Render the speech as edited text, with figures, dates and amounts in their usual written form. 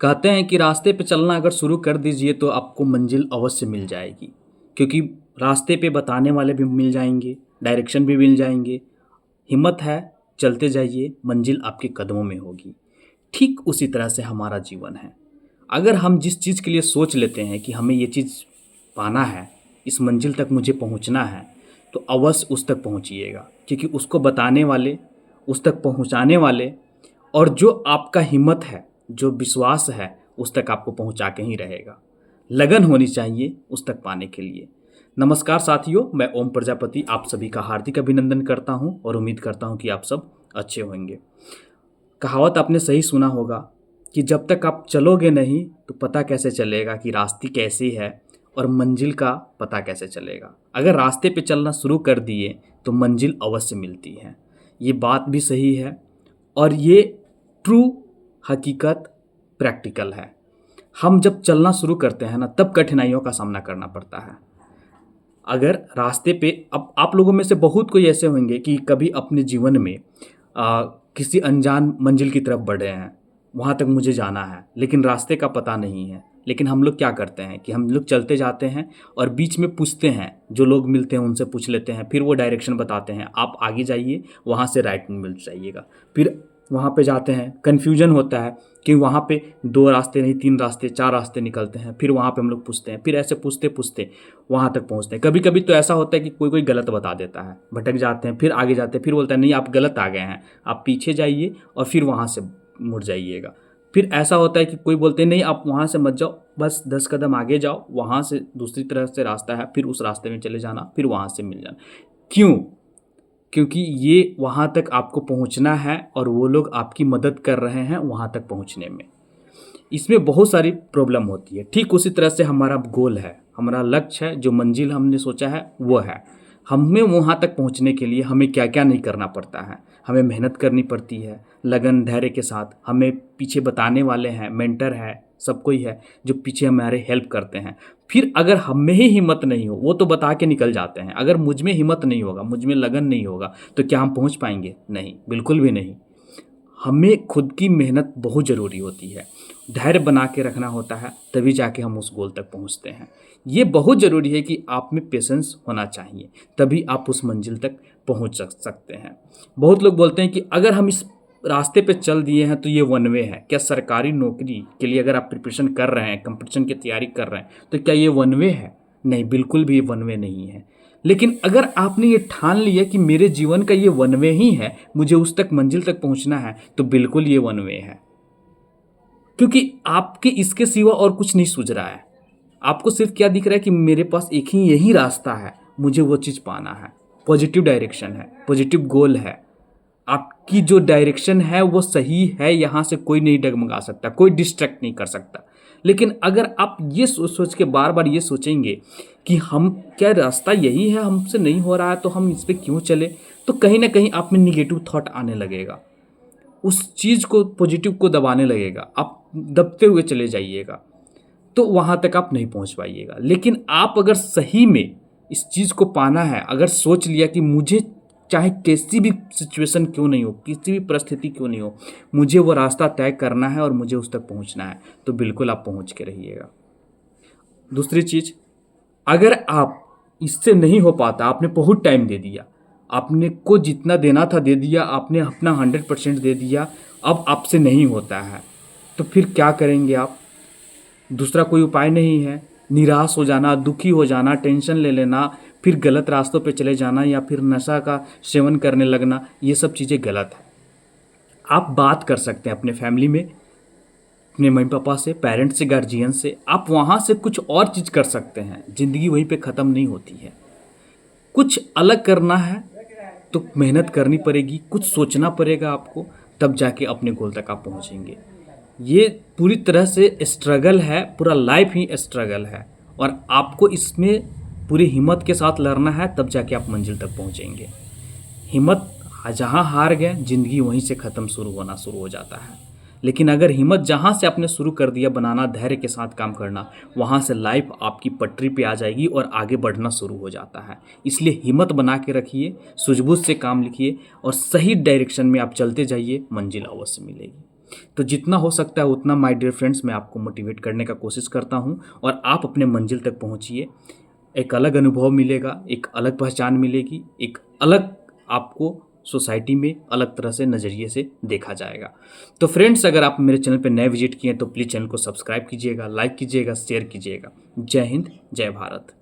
कहते हैं कि रास्ते पे चलना अगर शुरू कर दीजिए तो आपको मंजिल अवश्य मिल जाएगी। क्योंकि रास्ते पे बताने वाले भी मिल जाएँगे, डायरेक्शन भी मिल जाएँगे। हिम्मत है, चलते जाइए, मंजिल आपके कदमों में होगी। ठीक उसी तरह से हमारा जीवन है। अगर हम जिस चीज़ के लिए सोच लेते हैं कि हमें ये चीज़ पाना है, इस मंजिल तक मुझे पहुँचना है, तो अवश्य उस तक पहुँचिएगा। क्योंकि उसको बताने वाले, उस तक पहुँचाने वाले और जो आपका हिम्मत है, जो विश्वास है, उस तक आपको पहुँचा के ही रहेगा। लगन होनी चाहिए उस तक पाने के लिए। नमस्कार साथियों, मैं ओम प्रजापति आप सभी का हार्दिक अभिनंदन करता हूँ और उम्मीद करता हूँ कि आप सब अच्छे होंगे। कहावत आपने सही सुना होगा कि जब तक आप चलोगे नहीं तो पता कैसे चलेगा कि रास्ते कैसी है और मंजिल का पता कैसे चलेगा। अगर रास्ते पे चलना शुरू कर दिए तो मंजिल अवश्य मिलती है। ये बात भी सही है और ये ट्रू हकीकत प्रैक्टिकल है। हम जब चलना शुरू करते हैं ना तब कठिनाइयों का सामना करना पड़ता है। अगर रास्ते पे अब आप लोगों में से बहुत कोई ऐसे होंगे कि कभी अपने जीवन में किसी अनजान मंजिल की तरफ बढ़े हैं, वहाँ तक मुझे जाना है लेकिन रास्ते का पता नहीं है। लेकिन हम लोग क्या करते हैं कि हम लोग चलते जाते हैं और बीच में पूछते हैं, जो लोग मिलते हैं उनसे पूछ लेते हैं, फिर वो डायरेक्शन बताते हैं, आप आगे जाइए, वहाँ से राइट में मिल जाइएगा। फिर वहाँ पे जाते हैं, कन्फ्यूजन होता है कि वहाँ पे 2 रास्ते नहीं 3 रास्ते 4 रास्ते निकलते हैं। फिर वहाँ पे हम लोग पूछते हैं, फिर ऐसे पूछते पूछते वहाँ तक पहुँचते हैं। कभी कभी तो ऐसा होता है कि कोई कोई गलत बता देता है, भटक जाते हैं, फिर आगे जाते हैं, फिर बोलता है नहीं आप गलत आ गए हैं, आप पीछे जाइए और फिर वहाँ से मुड़ जाइएगा। फिर ऐसा होता है कि कोई बोलते हैं नहीं आप वहाँ से मत जाओ, बस 10 कदम आगे जाओ, वहाँ से दूसरी तरफ से रास्ता है, फिर उस रास्ते में चले जाना, फिर वहाँ से मिल जाना। क्यों? क्योंकि ये वहाँ तक आपको पहुँचना है और वो लोग आपकी मदद कर रहे हैं वहाँ तक पहुँचने में। इसमें बहुत सारी प्रॉब्लम होती है। ठीक उसी तरह से हमारा गोल है, हमारा लक्ष्य है, जो मंजिल हमने सोचा है वो है। हमें वहाँ तक पहुँचने के लिए हमें क्या क्या नहीं करना पड़ता है। हमें मेहनत करनी पड़ती है लगन धैर्य के साथ। हमें पीछे बताने वाले हैं, मेंटर है, सब कोई है जो पीछे हमारे हेल्प करते हैं। फिर अगर हम में ही हिम्मत नहीं हो, वो तो बता के निकल जाते हैं, अगर मुझ में हिम्मत नहीं होगा, मुझ में लगन नहीं होगा, तो क्या हम पहुँच पाएंगे? नहीं, बिल्कुल भी नहीं। हमें खुद की मेहनत बहुत ज़रूरी होती है, धैर्य बना के रखना होता है, तभी जाके हम उस गोल तक पहुंचते हैं। ये बहुत ज़रूरी है कि आप में पेशेंस होना चाहिए, तभी आप उस मंजिल तक पहुंच सकते हैं। बहुत लोग बोलते हैं कि अगर हम इस रास्ते पे चल दिए हैं तो ये वन वे है। क्या सरकारी नौकरी के लिए अगर आप प्रिपरेशन कर रहे हैं, कंपटीशन की तैयारी कर रहे हैं, तो क्या ये वन वे है? नहीं, बिल्कुल भी वन वे नहीं है। लेकिन अगर आपने ये ठान लिया कि मेरे जीवन का ये वन वे ही है, मुझे उस तक मंजिल तक पहुंचना है, तो बिल्कुल ये वन वे है। क्योंकि आपके इसके सिवा और कुछ नहीं सूझ रहा है। आपको सिर्फ क्या दिख रहा है कि मेरे पास एक ही यही रास्ता है, मुझे वो चीज़ पाना है। पॉजिटिव डायरेक्शन है, पॉजिटिव गोल है। आपकी जो डायरेक्शन है वो सही है, यहाँ से कोई नहीं डगमगा सकता, कोई डिस्ट्रैक्ट नहीं कर सकता। लेकिन अगर आप ये सोच सोच के बार बार ये सोचेंगे कि हम क्या रास्ता यही है, हमसे नहीं हो रहा है तो हम इस पर क्यों चले, तो कहीं ना कहीं आप में निगेटिव थॉट आने लगेगा, उस चीज़ को पॉजिटिव को दबाने लगेगा, आप दबते हुए चले जाइएगा, तो वहाँ तक आप नहीं पहुँच पाइएगा। लेकिन आप अगर सही में इस चीज़ को पाना है, अगर सोच लिया कि मुझे चाहे कैसी भी सिचुएशन क्यों नहीं हो, किसी भी परिस्थिति क्यों नहीं हो, मुझे वो रास्ता तय करना है और मुझे उस तक पहुँचना है, तो बिल्कुल आप पहुँच के रहिएगा। दूसरी चीज़, अगर आप इससे नहीं हो पाता, आपने बहुत टाइम दे दिया, आपने को जितना देना था दे दिया, आपने अपना 100% दे दिया, अब आपसे नहीं होता है, तो फिर क्या करेंगे आप? दूसरा कोई उपाय नहीं है। निराश हो जाना, दुखी हो जाना, टेंशन ले लेना, फिर गलत रास्तों पे चले जाना या फिर नशा का सेवन करने लगना, ये सब चीज़ें गलत है। आप बात कर सकते हैं अपने फैमिली में, अपने मम्मी पापा से, पेरेंट्स से, गार्जियन से। आप वहाँ से कुछ और चीज़ कर सकते हैं। ज़िंदगी वहीं पे ख़त्म नहीं होती है। कुछ अलग करना है तो मेहनत करनी पड़ेगी, कुछ सोचना पड़ेगा आपको, तब जाके अपने गोल तक आप पहुँचेंगे। ये पूरी तरह से स्ट्रगल है, पूरा लाइफ ही स्ट्रगल है और आपको इसमें पूरी हिम्मत के साथ लड़ना है, तब जाके आप मंजिल तक पहुँचेंगे। हिम्मत जहाँ हार गए, ज़िंदगी वहीं से ख़त्म शुरू हो जाता है। लेकिन अगर हिम्मत जहाँ से आपने शुरू कर दिया बनाना, धैर्य के साथ काम करना, वहाँ से लाइफ आपकी पटरी पे आ जाएगी और आगे बढ़ना शुरू हो जाता है। इसलिए हिम्मत बना के रखिए, सूझबूझ से काम लिखिए और सही डायरेक्शन में आप चलते जाइए, मंजिल अवश्य मिलेगी। तो जितना हो सकता है उतना माय डियर फ्रेंड्स मैं आपको मोटिवेट करने का कोशिश करता हूँ और आप अपने मंजिल तक पहुँचिए। एक अलग अनुभव मिलेगा, एक अलग पहचान मिलेगी, एक अलग आपको सोसाइटी में अलग तरह से नज़रिए से देखा जाएगा। तो फ्रेंड्स, अगर आप मेरे चैनल पे नए विजिट किए हैं तो प्लीज़ चैनल को सब्सक्राइब कीजिएगा, लाइक कीजिएगा, शेयर कीजिएगा। जय हिंद, जय भारत।